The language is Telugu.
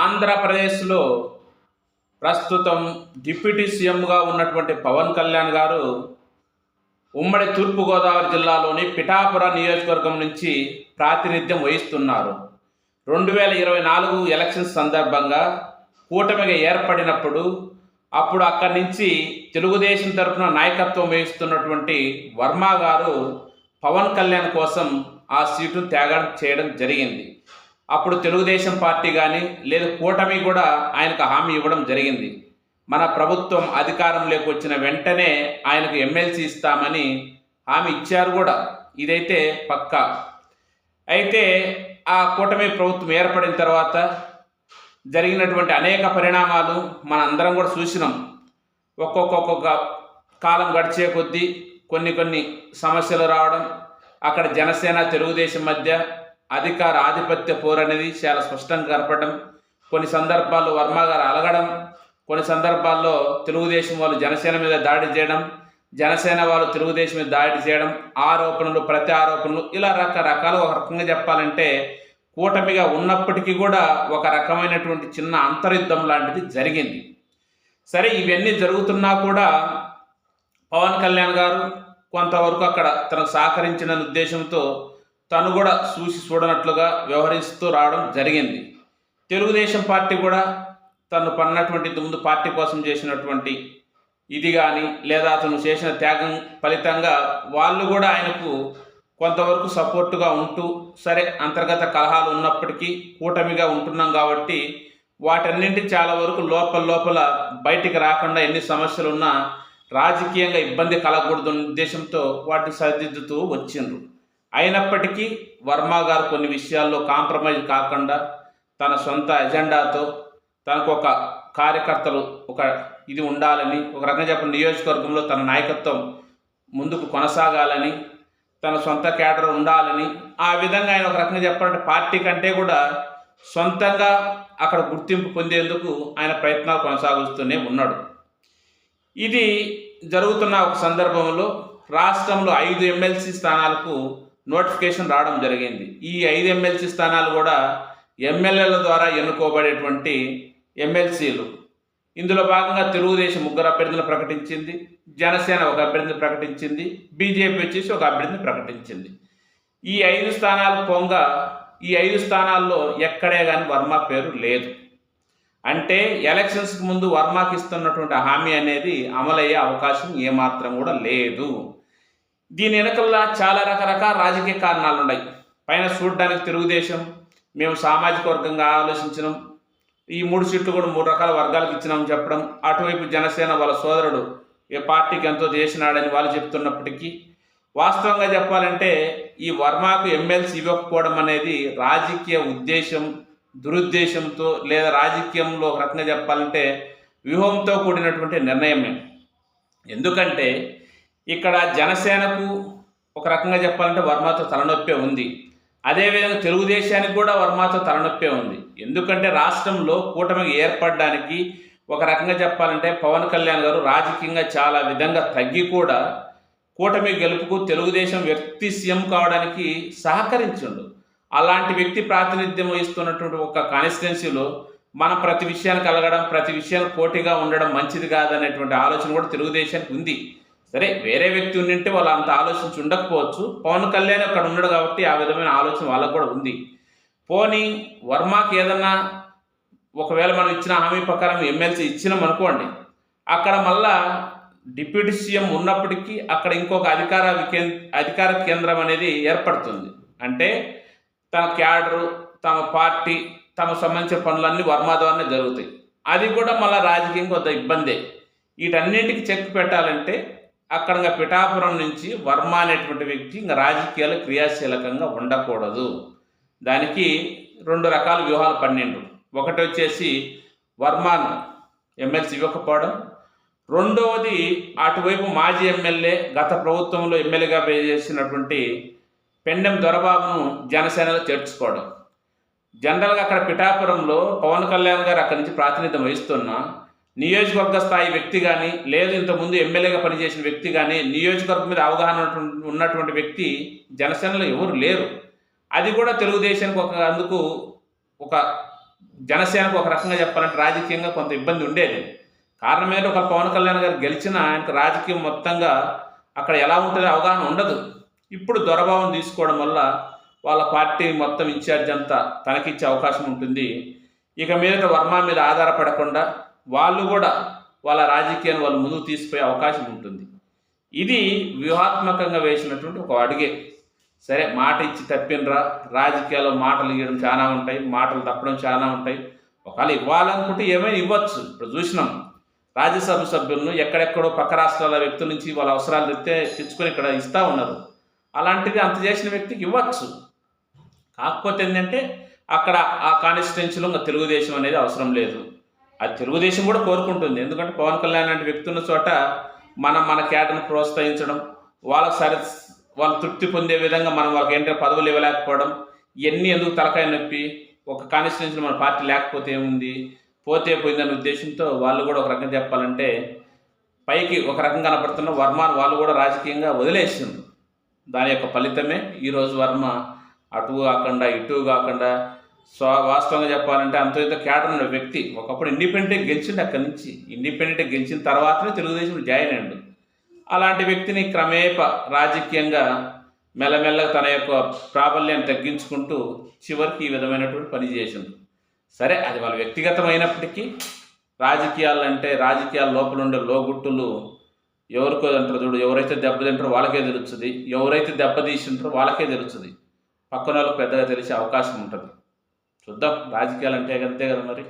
ఆంధ్రప్రదేశ్లో ప్రస్తుతం డిప్యూటీ సీఎంగా ఉన్నటువంటి పవన్ కళ్యాణ్ గారు ఉమ్మడి తూర్పుగోదావరి జిల్లాలోని పిఠాపురం నియోజకవర్గం నుంచి ప్రాతినిధ్యం వహిస్తున్నారు. 2024 ఎలక్షన్స్ సందర్భంగా కూటమిగా ఏర్పడినప్పుడు అప్పుడు అక్కడి నుంచి తెలుగుదేశం తరఫున నాయకత్వం వహిస్తున్నటువంటి వర్మ గారు పవన్ కళ్యాణ్ కోసం ఆ సీటును త్యాగం చేయడం జరిగింది. అప్పుడు తెలుగుదేశం పార్టీ కానీ లేదా కూటమి కూడా ఆయనకు హామీ ఇవ్వడం జరిగింది. మన ప్రభుత్వం అధికారంలోకి వచ్చిన వెంటనే ఆయనకు ఎమ్మెల్సీ ఇస్తామని హామీ ఇచ్చారు కూడా. ఇదైతే పక్కా. అయితే ఆ కూటమి ప్రభుత్వం ఏర్పడిన తర్వాత జరిగినటువంటి అనేక పరిణామాలు మన అందరం కూడా చూసినాం. ఒక్కొక్క కాలం గడిచే కొద్దీ కొన్ని సమస్యలు రావడం, అక్కడ జనసేన తెలుగుదేశం మధ్య అధికార ఆధిపత్య పోరు అనేది చాలా స్పష్టంగా కనపడడం, కొన్ని సందర్భాల్లో వర్మ గారు అలగడం, కొన్ని సందర్భాల్లో తెలుగుదేశం వాళ్ళు జనసేన మీద దాడి చేయడం, జనసేన వాళ్ళు తెలుగుదేశం మీద దాడి చేయడం, ఆరోపణలు ప్రతి ఆరోపణలు, ఇలా రకరకాలు. ఒక రకంగా చెప్పాలంటే కూటమిగా ఉన్నప్పటికీ కూడా ఒక రకమైనటువంటి చిన్న అంతర్యుద్ధం లాంటిది జరిగింది. సరే, ఇవన్నీ జరుగుతున్నా కూడా పవన్ కళ్యాణ్ గారు కొంతవరకు అక్కడ తనకు సహకరించిన ఉద్దేశంతో తను కూడా చూడనట్లుగా వ్యవహరిస్తూ రావడం జరిగింది. తెలుగుదేశం పార్టీ కూడా తను పన్నటువంటి ముందు పార్టీ కోసం చేసినటువంటి ఇది కానీ లేదా అతను చేసిన త్యాగం ఫలితంగా వాళ్ళు కూడా ఆయనకు కొంతవరకు సపోర్టుగా ఉంటూ, సరే అంతర్గత కలహాలు ఉన్నప్పటికీ కూటమిగా ఉంటున్నాం కాబట్టి వాటన్నింటి చాలా వరకు లోపల బయటికి రాకుండా ఎన్ని సమస్యలు ఉన్నా రాజకీయంగా ఇబ్బంది కలగకూడదు ఉద్దేశంతో వాటిని సరిదిద్దుతూ వచ్చిండ్రు. అయినప్పటికీ వర్మ గారు కొన్ని విషయాల్లో కాంప్రమైజ్ కాకుండా తన సొంత ఎజెండాతో తనకు ఒక కార్యకర్తలు ఒక ఇది ఉండాలని, ఒక రకంగా చెప్పిన నియోజకవర్గంలో తన నాయకత్వం ముందుకు కొనసాగాలని, తన సొంత కేడర్ ఉండాలని, ఆ విధంగా ఆయన ఒక రకంగా చెప్పాలంటే పార్టీ కంటే కూడా సొంతంగా అక్కడ గుర్తింపు పొందేందుకు ఆయన ప్రయత్నాలు కొనసాగుతూనే ఉన్నాడు. ఇది జరుగుతున్న ఒక సందర్భంలో రాష్ట్రంలో 5 ఎమ్మెల్సీ స్థానాలకు నోటిఫికేషన్ రావడం జరిగింది. ఈ 5 ఎమ్మెల్సీ స్థానాలు కూడా ఎమ్మెల్యేల ద్వారా ఎన్నుకోబడేటువంటి ఎమ్మెల్సీలు. ఇందులో భాగంగా తెలుగుదేశం 3 అభ్యర్థులను ప్రకటించింది, జనసేన 1 అభ్యర్థిని ప్రకటించింది, బీజేపీ వచ్చేసి 1 అభ్యర్థిని ప్రకటించింది. ఈ 5 స్థానాలు పోగా ఈ 5 స్థానాల్లో ఎక్కడే కానీ వర్మ పేరు లేదు. అంటే ఎలక్షన్స్కి ముందు వర్మకి ఇస్తున్నటువంటి హామీ అనేది అమలయ్యే అవకాశం ఏమాత్రం కూడా లేదు. దీని వెనకల్లా చాలా రకరకాల రాజకీయ కారణాలు ఉన్నాయి. పైన చూడడానికి తెలుగుదేశం మేము సామాజిక వర్గంగా ఆలోచించినాం, ఈ 3 సీట్లు కూడా 3 రకాల వర్గాలకు ఇచ్చినామని చెప్పడం, అటువైపు జనసేన వాళ్ళ సోదరుడు ఏ పార్టీకి ఎంతో చేసినాడని వాళ్ళు చెప్తున్నప్పటికీ వాస్తవంగా చెప్పాలంటే ఈ వర్మకు ఎమ్మెల్సీ ఇవ్వకపోవడం అనేది రాజకీయ ఉద్దేశం, దురుద్దేశంతో లేదా రాజకీయంలో ఒక రకంగా చెప్పాలంటే వ్యూహంతో కూడినటువంటి నిర్ణయమే. ఎందుకంటే ఇక్కడ జనసేనకు ఒక రకంగా చెప్పాలంటే వర్మతో తలనొప్పే ఉంది, అదేవిధంగా తెలుగుదేశానికి కూడా వర్మతో తలనొప్పే ఉంది. ఎందుకంటే రాష్ట్రంలో కూటమికి ఏర్పడడానికి ఒక రకంగా చెప్పాలంటే పవన్ కళ్యాణ్ గారు రాజకీయంగా చాలా విధంగా తగ్గి కూడా కూటమి గెలుపుకు తెలుగుదేశం వ్యక్తి సీఎం కావడానికి సహకరించిండు. అలాంటి వ్యక్తి ప్రాతినిధ్యం వహిస్తున్నటువంటి ఒక కాన్స్టిట్యున్సీలో మనం ప్రతి విషయానికి కలగడం, ప్రతి విషయానికి పోటీగా ఉండడం మంచిది కాదనేటువంటి ఆలోచన కూడా తెలుగుదేశానికి ఉంది. సరే, వేరే వ్యక్తి ఉండింటే వాళ్ళు అంత ఆలోచించి ఉండకపోవచ్చు. పవన్ కళ్యాణ్ అక్కడ ఉన్నాడు కాబట్టి ఆ విధమైన ఆలోచన వాళ్ళకు కూడా ఉంది. పోనీ వర్మకి ఏదన్నా ఒకవేళ మనం ఇచ్చిన హామీ ప్రకారం ఎమ్మెల్సీ ఇచ్చినాం అనుకోండి, అక్కడ మళ్ళా డిప్యూటీ సీఎం ఉన్నప్పటికీ అక్కడ ఇంకొక అధికార కేంద్రం అనేది ఏర్పడుతుంది. అంటే తన క్యాడరు, తమ పార్టీ, తమకు సంబంధించిన పనులన్నీ వర్మ ద్వారానే జరుగుతాయి. అది కూడా మళ్ళీ రాజకీయం కొంత ఇబ్బందే. వీటన్నింటికి చెక్ పెట్టాలంటే అక్కడ పిఠాపురం నుంచి వర్మ అనేటువంటి వ్యక్తి ఇంకా రాజకీయాలు క్రియాశీలకంగా ఉండకూడదు. దానికి 2 రకాల వ్యూహాలు పన్నెండు. ఒకటి వచ్చేసి వర్మను ఎమ్మెల్సీ ఇవ్వకపోవడం, రెండవది అటువైపు మాజీ ఎమ్మెల్యే గత ప్రభుత్వంలో ఎమ్మెల్యేగా చేసినటువంటి పెండెం దొరబాబును జనసేనలో చేర్చుకోవడం. జనరల్గా అక్కడ పిఠాపురంలో పవన్ కళ్యాణ్ గారు అక్కడి నుంచి ప్రాతినిధ్యం వహిస్తున్న నియోజకవర్గ స్థాయి వ్యక్తి కానీ లేదు ఇంతకుముందు ఎమ్మెల్యేగా పనిచేసిన వ్యక్తి కానీ నియోజకవర్గం మీద అవగాహన ఉన్నటువంటి వ్యక్తి జనసేనలో ఎవరు లేరు. అది కూడా తెలుగుదేశానికి అందుకు ఒక జనసేనకు ఒక రకంగా చెప్పాలంటే రాజకీయంగా కొంత ఇబ్బంది ఉండేది. కారణం ఏంటంటే ఒక పవన్ కళ్యాణ్ గారు గెలిచినా ఆయనకు రాజకీయం మొత్తంగా అక్కడ ఎలా ఉంటుందో అవగాహన ఉండదు. ఇప్పుడు దొరభావం తీసుకోవడం వల్ల వాళ్ళ పార్టీ మొత్తం ఇన్ఛార్జ్ అంతా తనకిచ్చే అవకాశం ఉంటుంది. ఇక మీదట వర్మ మీద ఆధారపడకుండా వాళ్ళు కూడా వాళ్ళ రాజకీయాన్ని వాళ్ళు ముందుకు తీసుకుపోయే అవకాశం ఉంటుంది. ఇది వ్యూహాత్మకంగా వేసినటువంటి ఒక అడుగే. సరే, మాట ఇచ్చి తప్పినరా, రాజకీయాల్లో మాటలు ఇవ్వడం చాలా ఉంటాయి, మాటలు తప్పడం చాలా ఉంటాయి. ఒకవేళ ఇవ్వాలనుకుంటే ఏమైనా ఇవ్వచ్చు. ఇప్పుడు చూసినాం, రాజ్యసభ సభ్యులను ఎక్కడెక్కడో పక్క రాష్ట్రాల వ్యక్తుల నుంచి వాళ్ళ అవసరాలు తెచ్చుకొని ఇక్కడ ఇస్తూ ఉన్నారు. అలాంటిది అంత చేసిన వ్యక్తికి ఇవ్వచ్చు. కాకపోతే ఏంటంటే అక్కడ ఆ కాన్స్టిట్యున్సీలో ఇంకా తెలుగుదేశం అనేది అవసరం లేదు. అది తెలుగుదేశం కూడా కోరుకుంటుంది. ఎందుకంటే పవన్ కళ్యాణ్ లాంటి వ్యక్తి ఉన్న చోట మనం మన క్యాడర్ను ప్రోత్సహించడం, వాళ్ళకి వాళ్ళు తృప్తి పొందే విధంగా మనం వాళ్ళకి ఏంటంటే పదవులు ఇవ్వలేకపోవడం, ఇవన్నీ ఎందుకు తలకాయ నొప్పి. ఒక కాన్స్టిట్యున్సీలో మన పార్టీ లేకపోతే ఏముంది, పోతే పోయిందనే ఉద్దేశంతో వాళ్ళు కూడా ఒక రకంగా చెప్పాలంటే పైకి ఒక రకంగా కనపడుతున్న వర్మను వాళ్ళు కూడా రాజకీయంగా వదిలేసింది. దాని యొక్క ఫలితమే ఈరోజు వర్మ అటు కాకుండా ఇటు కాకుండా వాస్తవంగా చెప్పాలంటే అంత ఇంత క్యాడర్ ఉన్న వ్యక్తి. ఒకప్పుడు ఇండిపెండెంట్ గెలిచిండు, అక్కడి నుంచి ఇండిపెండెంట్ గెలిచిన తర్వాతనే తెలుగుదేశం జాయిన్ అయ్యాడు. అలాంటి వ్యక్తిని క్రమేప రాజకీయంగా మెల్లమెల్లగా తన యొక్క ప్రాబల్యాన్ని తగ్గించుకుంటూ చివరికి ఈ విధమైనటువంటి పని చేసింది. సరే, అది వాళ్ళ వ్యక్తిగతమైనప్పటికీ రాజకీయాల లోపల ఉండే లోగుట్టులు ఎవరికో అంటారు చూడు, ఎవరైతే దెబ్బతింటారో వాళ్ళకే తెలుస్తుంది, ఎవరైతే దెబ్బతీసింటారో వాళ్ళకే తెలుస్తుంది. పక్కన వాళ్ళకి పెద్దగా తెలిసే అవకాశం ఉంటుంది. చూద్దాం, రాజకీయాలు అంటే అంతే కదా మరి.